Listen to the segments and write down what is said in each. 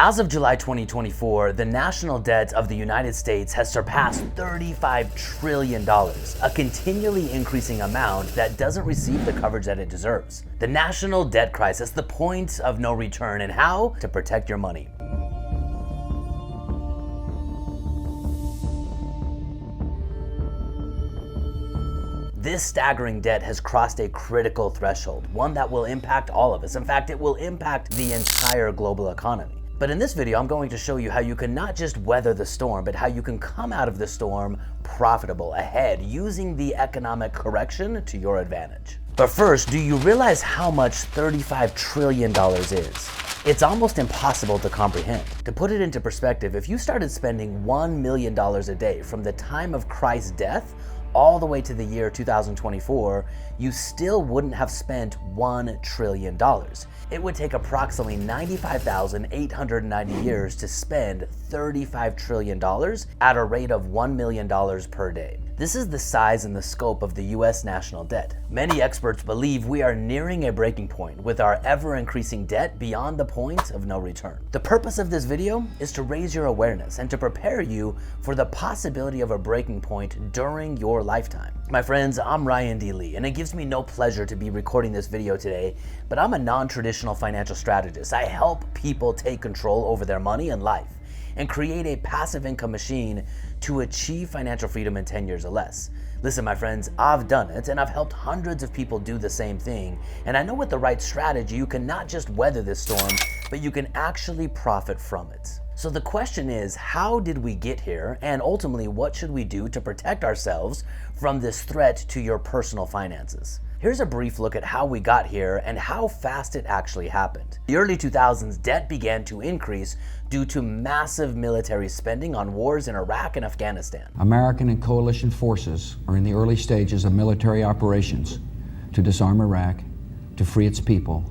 As of July 2024, the national debt of the United States has surpassed $35 trillion, a continually increasing amount that doesn't receive the coverage that it deserves. The national debt crisis, the point of no return, and how to protect your money. This staggering debt has crossed a critical threshold, one that will impact all of us. In fact, it will impact the entire global economy. But in this video, I'm going to show you how you can not just weather the storm, but how you can come out of the storm profitable, ahead, using the economic correction to your advantage. But first, do you realize how much $35 trillion is? It's almost impossible to comprehend. To put it into perspective, if you started spending $1 million a day from the time of Christ's death all the way to the year 2024, you still wouldn't have spent $1 trillion. It would take approximately 95,890 years to spend $35 trillion at a rate of $1 million per day. This is the size and the scope of the US national debt. Many experts believe we are nearing a breaking point with our ever-increasing debt beyond the point of no return. The purpose of this video is to raise your awareness and to prepare you for the possibility of a breaking point during your lifetime. My friends, I'm Ryan D. Lee, and it gives me no pleasure to be recording this video today, but I'm a non-traditional financial strategist. I help people take control over their money and life and create a passive income machine to achieve financial freedom in 10 years or less. Listen, my friends, I've done it, and I've helped hundreds of people do the same thing. And I know with the right strategy, you can not just weather this storm, but you can actually profit from it. So the question is, how did we get here? And ultimately, what should we do to protect ourselves from this threat to your personal finances? Here's a brief look at how we got here and how fast it actually happened. In the early 2000s, debt began to increase due to massive military spending on wars in Iraq and Afghanistan. American and coalition forces are in the early stages of military operations to disarm Iraq, to free its people,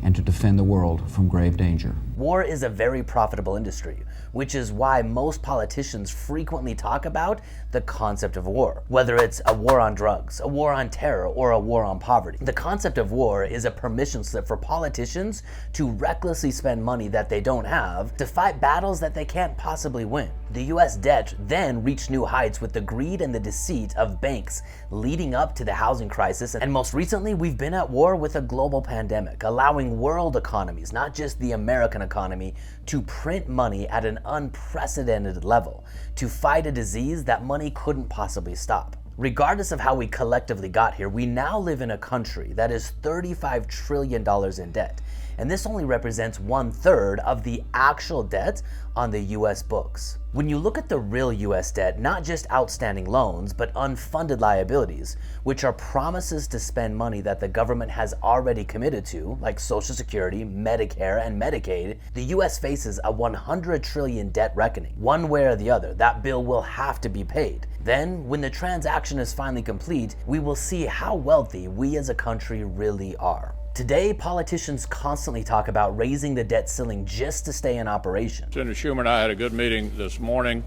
and to defend the world from grave danger. War is a very profitable industry, which is why most politicians frequently talk about the concept of war. Whether it's a war on drugs, a war on terror, or a war on poverty. The concept of war is a permission slip for politicians to recklessly spend money that they don't have to fight battles that they can't possibly win. The US debt then reached new heights with the greed and the deceit of banks leading up to the housing crisis. And most recently, we've been at war with a global pandemic, allowing world economies, not just the American economy, to print money at an unprecedented level to fight a disease that money couldn't possibly stop. Regardless of how we collectively got here, we now live in a country that is $35 trillion in debt. And this only represents 1/3 of the actual debt on the US books. When you look at the real US debt, not just outstanding loans, but unfunded liabilities, which are promises to spend money that the government has already committed to, like Social Security, Medicare, and Medicaid, the US faces a 100 trillion debt reckoning. One way or the other, that bill will have to be paid. Then, when the transaction is finally complete, we will see how wealthy we as a country really are. Today, politicians constantly talk about raising the debt ceiling just to stay in operation. Senator Schumer and I had a good meeting this morning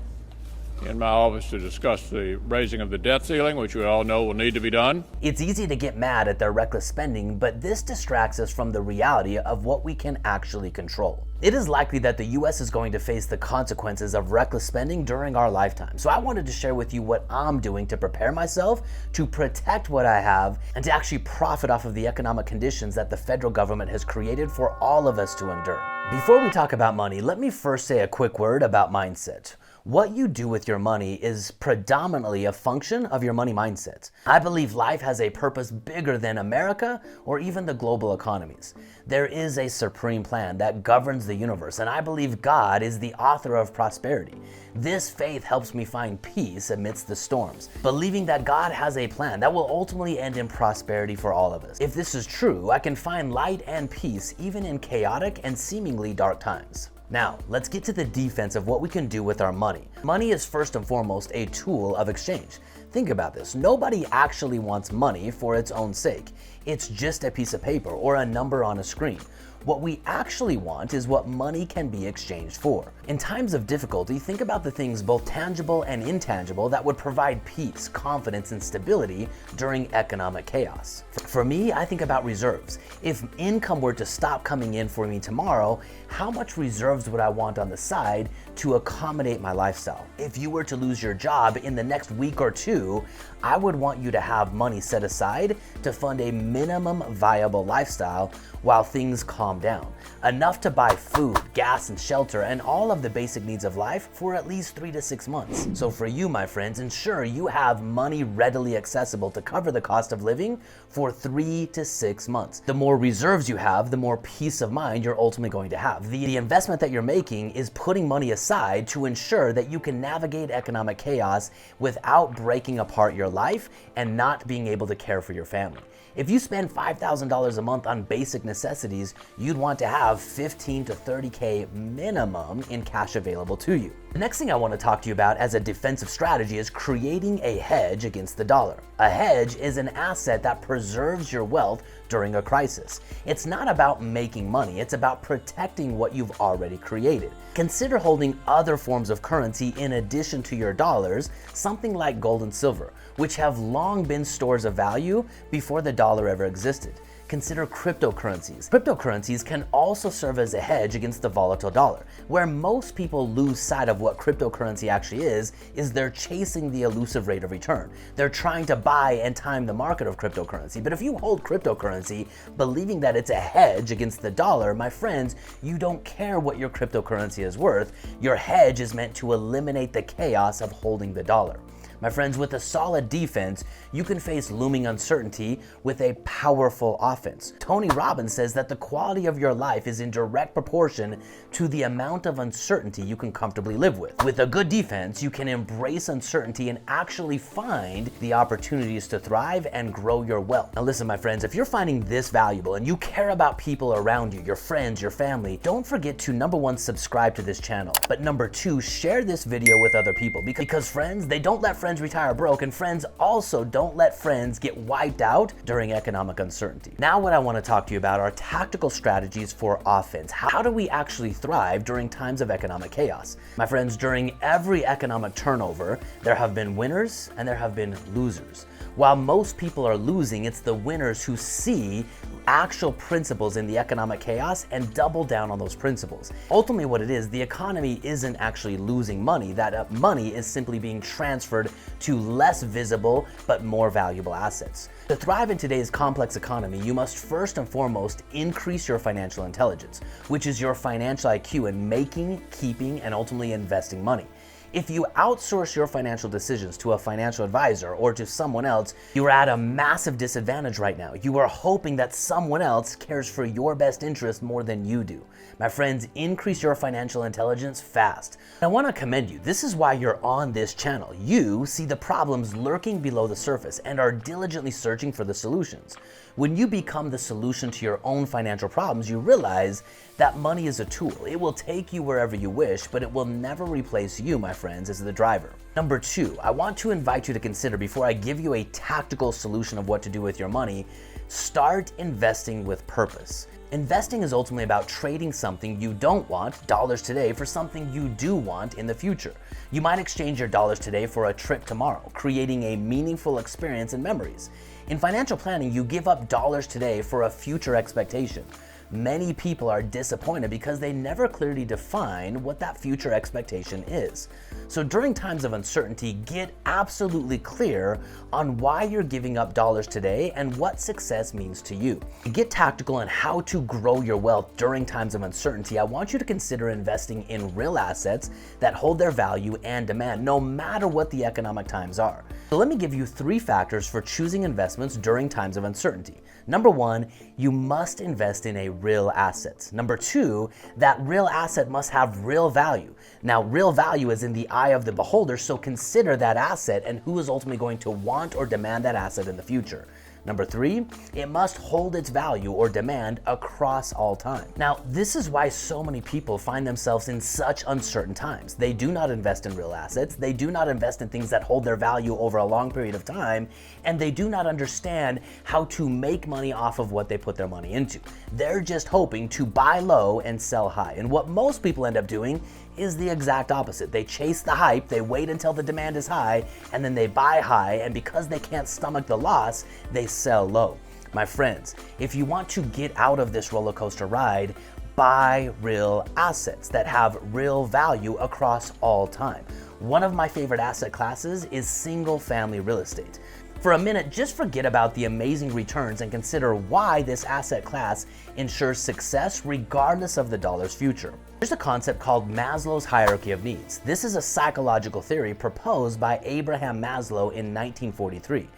in my office to discuss the raising of the debt ceiling, which we all know will need to be done. It's easy to get mad at their reckless spending, but this distracts us from the reality of what we can actually control. It is likely that the US is going to face the consequences of reckless spending during our lifetime. So I wanted to share with you what I'm doing to prepare myself to protect what I have and to actually profit off of the economic conditions that the federal government has created for all of us to endure. Before we talk about money, let me first say a quick word about mindset. What you do with your money is predominantly a function of your money mindset. I believe life has a purpose bigger than America or even the global economies. There is a supreme plan that governs the universe, and I believe God is the author of prosperity. This faith helps me find peace amidst the storms, believing that God has a plan that will ultimately end in prosperity for all of us. If this is true, I can find light and peace even in chaotic and seemingly dark times. Now, let's get to the defense of what we can do with our money. Money is first and foremost a tool of exchange. Think about this. Nobody actually wants money for its own sake. It's just a piece of paper or a number on a screen. What we actually want is what money can be exchanged for. In times of difficulty, think about the things both tangible and intangible that would provide peace, confidence, and stability during economic chaos. For me, I think about reserves. If income were to stop coming in for me tomorrow, how much reserves would I want on the side to accommodate my lifestyle? If you were to lose your job in the next week or two, I would want you to have money set aside to fund a minimum viable lifestyle while things calm down. Enough to buy food, gas, and shelter, and all of the basic needs of life for at least 3 to 6 months. So for you, my friends, ensure you have money readily accessible to cover the cost of living for 3 to 6 months. The more reserves you have, the more peace of mind you're ultimately going to have. The investment that you're making is putting money aside to ensure that you can navigate economic chaos without breaking apart your life and not being able to care for your family. If you spend $5,000 a month on basic necessities, you'd want to have 15 to 30K minimum in cash available to you. The next thing I want to talk to you about as a defensive strategy is creating a hedge against the dollar. A hedge is an asset that preserves your wealth during a crisis. It's not about making money, it's about protecting what you've already created. Consider holding other forms of currency in addition to your dollars, something like gold and silver, which have long been stores of value before the dollar ever existed. Consider cryptocurrencies. Cryptocurrencies can also serve as a hedge against the volatile dollar. Where most people lose sight of what cryptocurrency actually is they're chasing the elusive rate of return. They're trying to buy and time the market of cryptocurrency. But if you hold cryptocurrency believing that it's a hedge against the dollar, my friends, you don't care what your cryptocurrency is worth. Your hedge is meant to eliminate the chaos of holding the dollar. My friends, with a solid defense, you can face looming uncertainty with a powerful offense. Tony Robbins says that the quality of your life is in direct proportion to the amount of uncertainty you can comfortably live with. With a good defense, you can embrace uncertainty and actually find the opportunities to thrive and grow your wealth. Now listen, my friends, if you're finding this valuable and you care about people around you, your friends, your family, don't forget to #1, subscribe to this channel. But #2, share this video with other people because friends, they don't let friends retire broke, and friends also don't let friends get wiped out during economic uncertainty. Now what I want to talk to you about are tactical strategies for offense. How do we actually thrive during times of economic chaos? My friends, during every economic turnover, there have been winners and there have been losers. While most people are losing, it's the winners who see actual principles in the economic chaos and double down on those principles. Ultimately what it is, the economy isn't actually losing money. That money is simply being transferred to less visible but more valuable assets. To thrive in today's complex economy, you must first and foremost increase your financial intelligence, which is your financial IQ in making, keeping, and ultimately investing money. If you outsource your financial decisions to a financial advisor or to someone else, you are at a massive disadvantage right now. You are hoping that someone else cares for your best interest more than you do. My friends, increase your financial intelligence fast. I want to commend you. This is why you're on this channel. You see the problems lurking below the surface and are diligently searching for the solutions. When you become the solution to your own financial problems, you realize that money is a tool. It will take you wherever you wish, but it will never replace you, my friends, as the driver. #2, I want to invite you to consider, before I give you a tactical solution of what to do with your money, start investing with purpose. Investing is ultimately about trading something you don't want, dollars today, for something you do want in the future. You might exchange your dollars today for a trip tomorrow, creating a meaningful experience and memories. In financial planning, you give up dollars today for a future expectation. Many people are disappointed because they never clearly define what that future expectation is. So during times of uncertainty, get absolutely clear on why you're giving up dollars today and what success means to you. To get tactical on how to grow your wealth during times of uncertainty, I want you to consider investing in real assets that hold their value and demand, no matter what the economic times are. So let me give you 3 factors for choosing investments during times of uncertainty. #1, you must invest in a real asset. #2, that real asset must have real value. Now, real value is in the eye of the beholder, so consider that asset and who is ultimately going to want or demand that asset in the future. Number 3, it must hold its value or demand across all time. Now, this is why so many people find themselves in such uncertain times. They do not invest in real assets, they do not invest in things that hold their value over a long period of time, and they do not understand how to make money off of what they put their money into. They're just hoping to buy low and sell high. And what most people end up doing is the exact opposite. They chase the hype, they wait until the demand is high, and then they buy high, and because they can't stomach the loss, they sell low. My friends, if you want to get out of this roller coaster ride, buy real assets that have real value across all time. One of my favorite asset classes is single-family real estate. For a minute, just forget about the amazing returns and consider why this asset class ensures success regardless of the dollar's future. There's a concept called Maslow's hierarchy of needs. This is a psychological theory proposed by Abraham Maslow in 1943.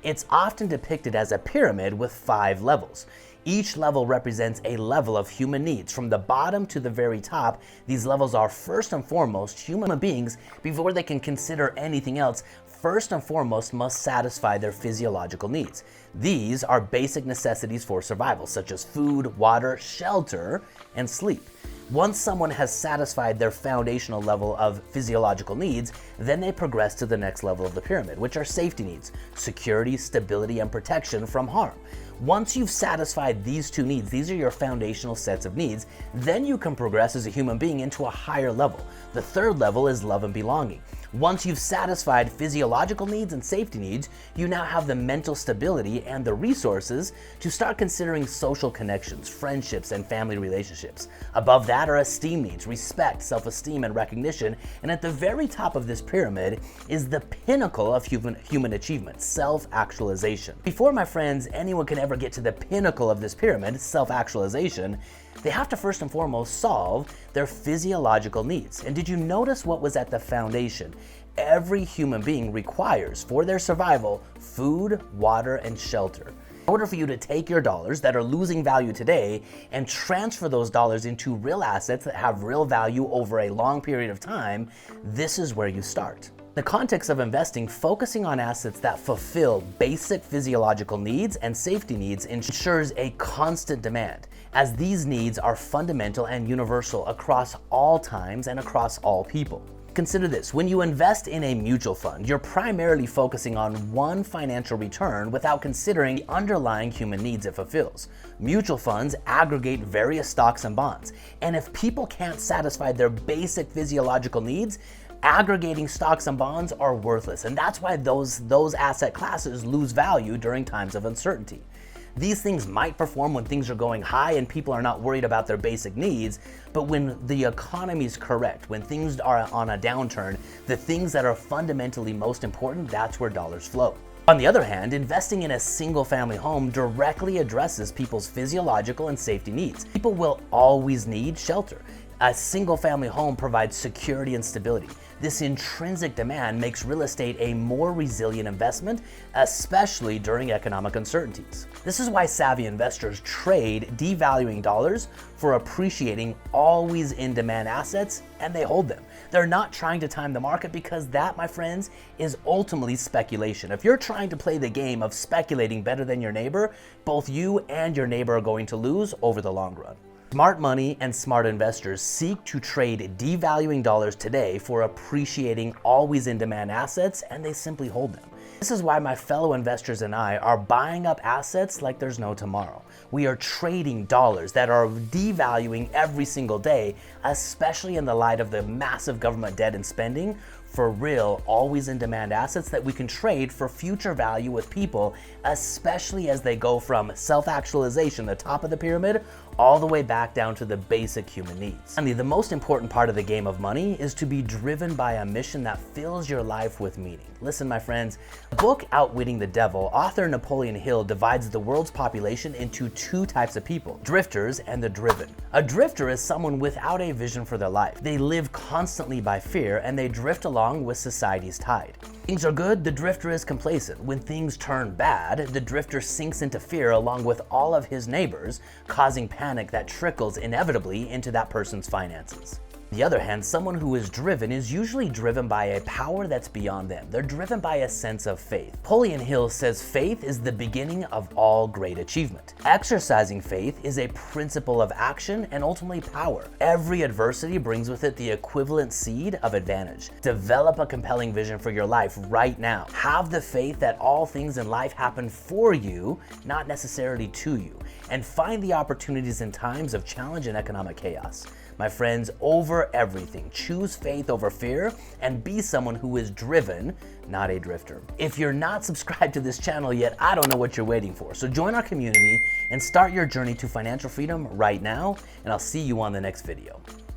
It's often depicted as a pyramid with 5 levels. Each level represents a level of human needs. From the bottom to the very top, these levels are first and foremost human beings. Before they can consider anything else, first and foremost must satisfy their physiological needs. These are basic necessities for survival, such as food, water, shelter, and sleep. Once someone has satisfied their foundational level of physiological needs, then they progress to the next level of the pyramid, which are safety needs, security, stability, and protection from harm. Once you've satisfied these 2 needs, these are your foundational sets of needs, then you can progress as a human being into a higher level. The 3rd level is love and belonging. Once you've satisfied physiological needs and safety needs, you now have the mental stability and the resources to start considering social connections, friendships, and family relationships. Above that are esteem needs, respect, self-esteem, and recognition. And at the very top of this pyramid is the pinnacle of human achievement, self-actualization. Before, my friends, anyone can ever get to the pinnacle of this pyramid, self-actualization, they have to first and foremost solve their physiological needs. And did you notice what was at the foundation? Every human being requires, for their survival, food, water, and shelter. In order for you to take your dollars that are losing value today and transfer those dollars into real assets that have real value over a long period of time, this is where you start. In the context of investing, focusing on assets that fulfill basic physiological needs and safety needs ensures a constant demand, as these needs are fundamental and universal across all times and across all people. Consider this: when you invest in a mutual fund, you're primarily focusing on one financial return without considering the underlying human needs it fulfills. Mutual funds aggregate various stocks and bonds, and if people can't satisfy their basic physiological needs, aggregating stocks and bonds are worthless, and that's why those asset classes lose value during times of uncertainty. These things might perform when things are going high and people are not worried about their basic needs, but when the economy is correct, when things are on a downturn, the things that are fundamentally most important, that's where dollars flow. On the other hand, investing in a single-family home directly addresses people's physiological and safety needs. People will always need shelter. A single-family home provides security and stability. This intrinsic demand makes real estate a more resilient investment, especially during economic uncertainties. This is why savvy investors trade devaluing dollars for appreciating always in-demand assets, and they hold them. They're not trying to time the market, because that, my friends, is ultimately speculation. If you're trying to play the game of speculating better than your neighbor, both you and your neighbor are going to lose over the long run. Smart money and smart investors seek to trade devaluing dollars today for appreciating always in-demand assets, and they simply hold them. This is why my fellow investors and I are buying up assets like there's no tomorrow. We are trading dollars that are devaluing every single day, especially in the light of the massive government debt and spending, for real, always in demand assets that we can trade for future value with people, especially as they go from self-actualization, the top of the pyramid, all the way back down to the basic human needs. And the most important part of the game of money is to be driven by a mission that fills your life with meaning. Listen, my friends, the book Outwitting the Devil, author Napoleon Hill divides the world's population into 2 types of people: drifters and the driven. A drifter is someone without a vision for their life. They live constantly by fear, and they drift along with society's tide. Things are good, the drifter is complacent. When things turn bad, the drifter sinks into fear along with all of his neighbors, causing panic that trickles inevitably into that person's finances. the other hand, someone who is driven is usually driven by a power that's beyond them. They're driven by a sense of faith. Napoleon Hill says faith is the beginning of all great achievement. Exercising faith is a principle of action and ultimately power. Every adversity brings with it the equivalent seed of advantage. Develop a compelling vision for your life right now. Have the faith that all things in life happen for you, not necessarily to you. And find the opportunities in times of challenge and economic chaos. My friends, over everything, choose faith over fear and be someone who is driven, not a drifter. If you're not subscribed to this channel yet, I don't know what you're waiting for. So join our community and start your journey to financial freedom right now, and I'll see you on the next video.